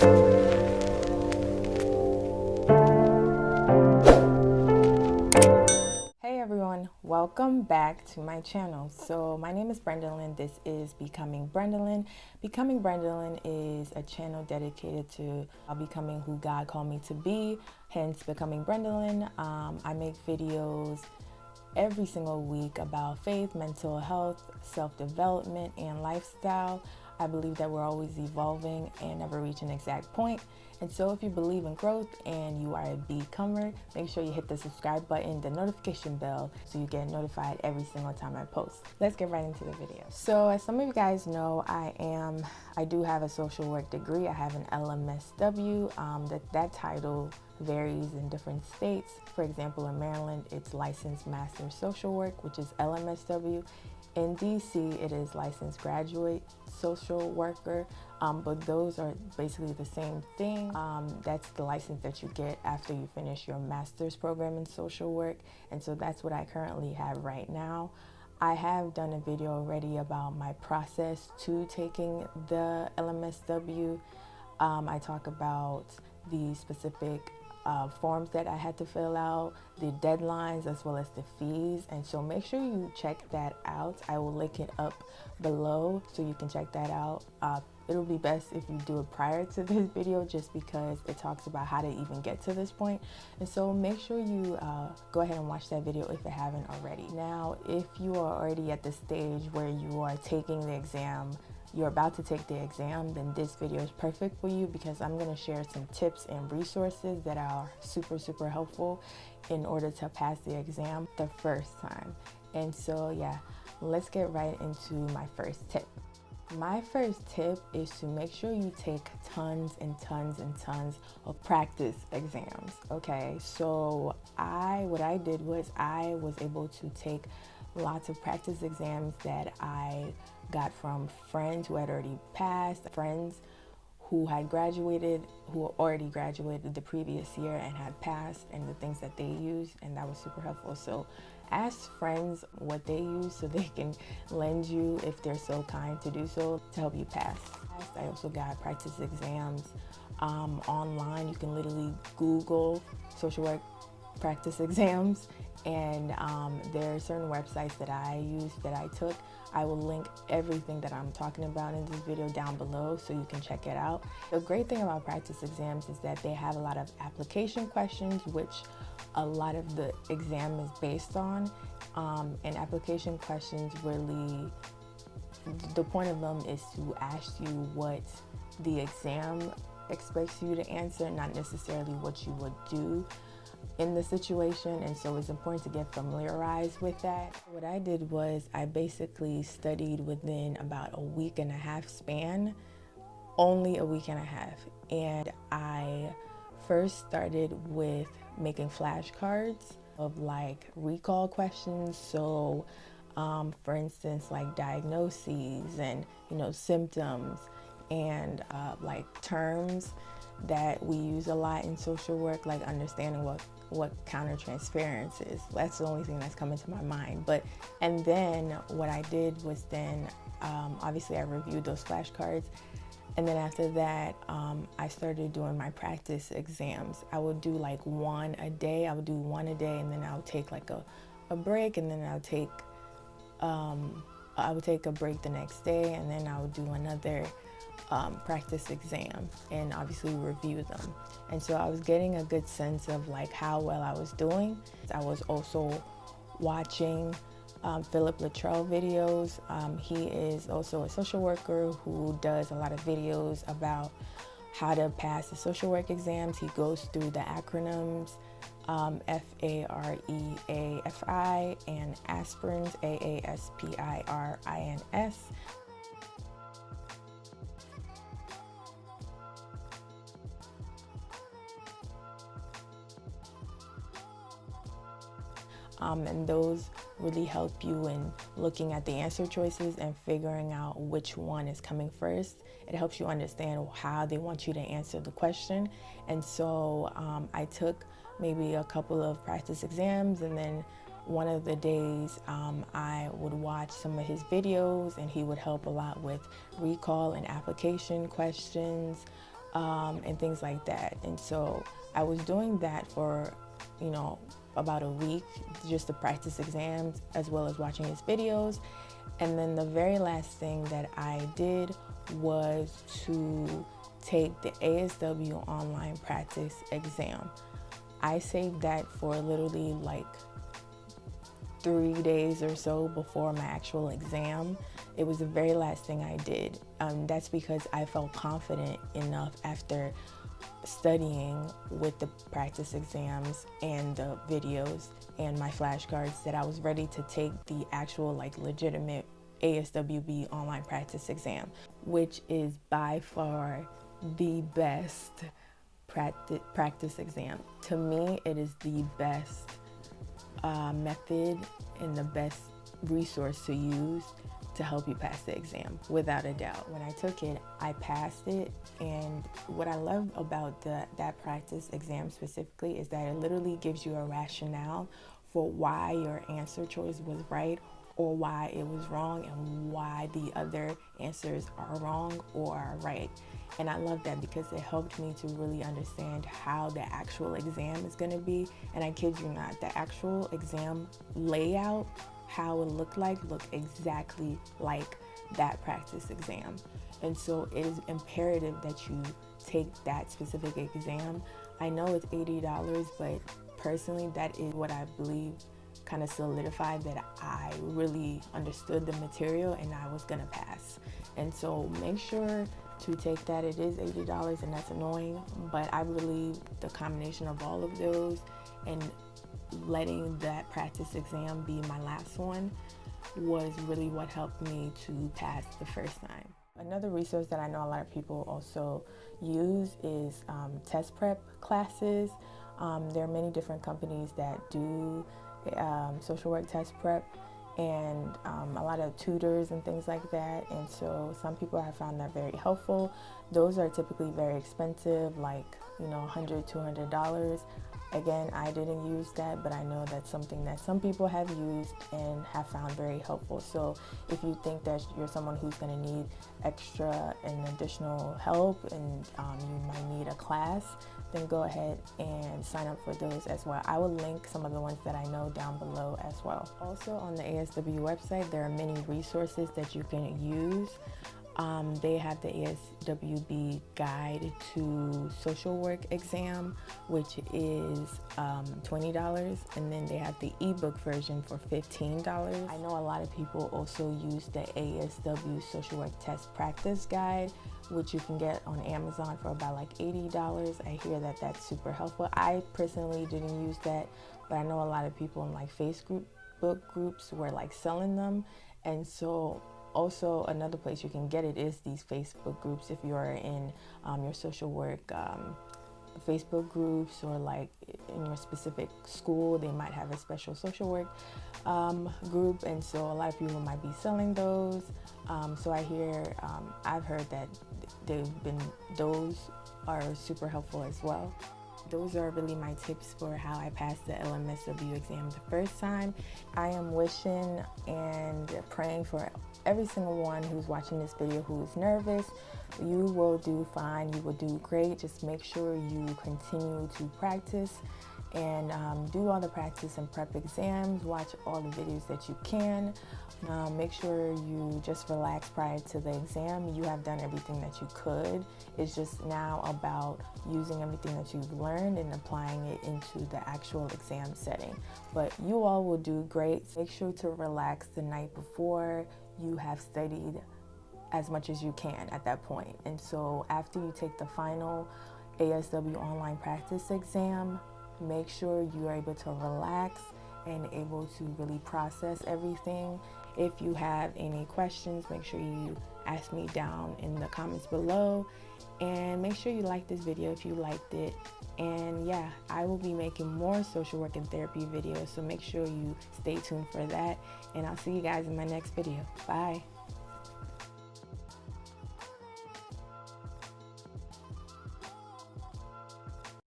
Hey everyone, welcome back to my channel. So my name is Brendaline. This is Becoming Brendaline. Becoming Brendaline is a channel dedicated to becoming who God called me to be, hence Becoming Brendaline. I make videos every single week about faith, mental health, self-development, and lifestyle. I believe that we're always evolving and never reach an exact point. And so if you believe in growth and you are a becomer, make sure you hit the subscribe button, the notification bell, so you get notified every single time I post. Let's get right into the video. So as some of you guys know, I do have a social work degree. I have an LMSW. That title varies in different states. For example, in Maryland, it's Licensed Master Social Work, which is LMSW. In DC, it is Licensed Graduate Social Worker, but those are basically the same thing. That's the license that you get after you finish your master's program in social work, and so that's what I currently have right now. I have done a video already about my process to taking the LMSW. I talk about the specific forms that I had to fill out, the deadlines, as well as the fees, and so make sure you check that out. I will link it up below so you can check that out. It'll be best if you do it prior to this video, just because it talks about how to even get to this point, and so make sure you go ahead and watch that video if you haven't already. Now, if you are already at the stage where you are taking the exam, you're about to take the exam, then this video is perfect for you, because I'm going to share some tips and resources that are super helpful in order to pass the exam the first time. And so yeah, let's get right into my first tip. My first tip is to make sure you take tons and tons of practice exams. Okay, so what I did was I was able to take lots of practice exams that I got from friends who had already passed, friends who had graduated, who already graduated the previous year and had passed, and the things that they used, and that was super helpful. So ask friends what they use so they can lend you, if they're so kind to do so, to help you pass. I also got practice exams online. You can literally Google social work practice exams, and there are certain websites that I used that I took. I will link everything that I'm talking about in this video down below so you can check it out. The great thing about practice exams is that they have a lot of application questions, which a lot of the exam is based on, and application questions really, the point of them is to ask you what the exam expects you to answer, not necessarily what you would do in the situation, and so it's important to get familiarized with that. What I did was I basically studied within about a week and a half span, only a week and a half, and I first started with making flashcards of like recall questions. So for instance, like diagnoses and symptoms, and like terms that we use a lot in social work, like understanding what countertransference is. That's the only thing that's coming to my mind. And then what I did was then obviously I reviewed those flashcards, and then after that I started doing my practice exams. I would do like one a day. I would do one a day, and then I would take like a break, and then I would take a break the next day, and then I would do another practice exam and obviously review them. And so I was getting a good sense of like how well I was doing. I was also watching Philip Luttrell videos. He is also a social worker who does a lot of videos about how to pass the social work exams. He goes through the acronyms, FAREAFI, and aspirins, AASPIRINS. And those really help you in looking at the answer choices and figuring out which one is coming first. It helps you understand how they want you to answer the question. And so I took maybe a couple of practice exams, and then one of the days I would watch some of his videos, and he would help a lot with recall and application questions. and things like that. And so I was doing that for, about a week, just to practice exams as well as watching his videos. And then the very last thing that I did was to take the ASW online practice exam. I saved that for literally like 3 days or so before my actual exam. It was the very last thing I did. That's because I felt confident enough after studying with the practice exams and the videos and my flashcards that I was ready to take the actual like legitimate ASWB online practice exam, which is by far the best practice exam. To me, it is the best method and the best resource to use to help you pass the exam, without a doubt. When I took it, I passed it, and what I love about that practice exam specifically is that it literally gives you a rationale for why your answer choice was right or why it was wrong and why the other answers are wrong or are right. And I love that because it helped me to really understand how the actual exam is going to be. And I kid you not, the actual exam layout, how it looked exactly like that practice exam. And so it is imperative that you take that specific exam. I know it's $80, but personally that is what I believe kind of solidified that I really understood the material and I was gonna pass. And so make sure to take that. It is $80 and that's annoying, but I believe the combination of all of those and letting that practice exam be my last one was really what helped me to pass the first time. Another resource that I know a lot of people also use is test prep classes. There are many different companies that do social work test prep, and a lot of tutors and things like that. And so some people have found that very helpful. Those are typically very expensive, like $100, $200. Again, I didn't use that, but I know that's something that some people have used and have found very helpful. So if you think that you're someone who's going to need extra and additional help and you might need a class, then go ahead and sign up for those as well. I will link some of the ones that I know down below as well. Also on the ASW website, there are many resources that you can use. They have the ASWB guide to social work exam, which is $20, and then they have the ebook version for $15. I know a lot of people also use the ASW social work test practice guide, which you can get on Amazon for about like $80. I hear that that's super helpful. I personally didn't use that, but I know a lot of people in like Facebook groups were like selling them, and so also another place you can get it is these Facebook groups. If you're in your social work Facebook groups, or like in your specific school, they might have a special social work group, and so a lot of people might be selling those. So I've heard that those are super helpful as well. Those are really my tips for how I passed the LMSW exam the first time. I am wishing and praying for every single one who's watching this video who's nervous. You will do fine, you will do great. Just make sure you continue to practice and do all the practice and prep exams. Watch all the videos that you can. Make sure you just relax prior to the exam. You have done everything that you could. It's just now about using everything that you've learned and applying it into the actual exam setting. But you all will do great. Make sure to relax the night before. You have studied as much as you can at that point. And so after you take the final ASW online practice exam, make sure you are able to relax and able to really process everything. If you have any questions, make sure you ask me down in the comments below, and make sure you like this video if you liked it. And yeah, I will be making more social work and therapy videos, so make sure you stay tuned for that, and I'll see you guys in my next video. Bye.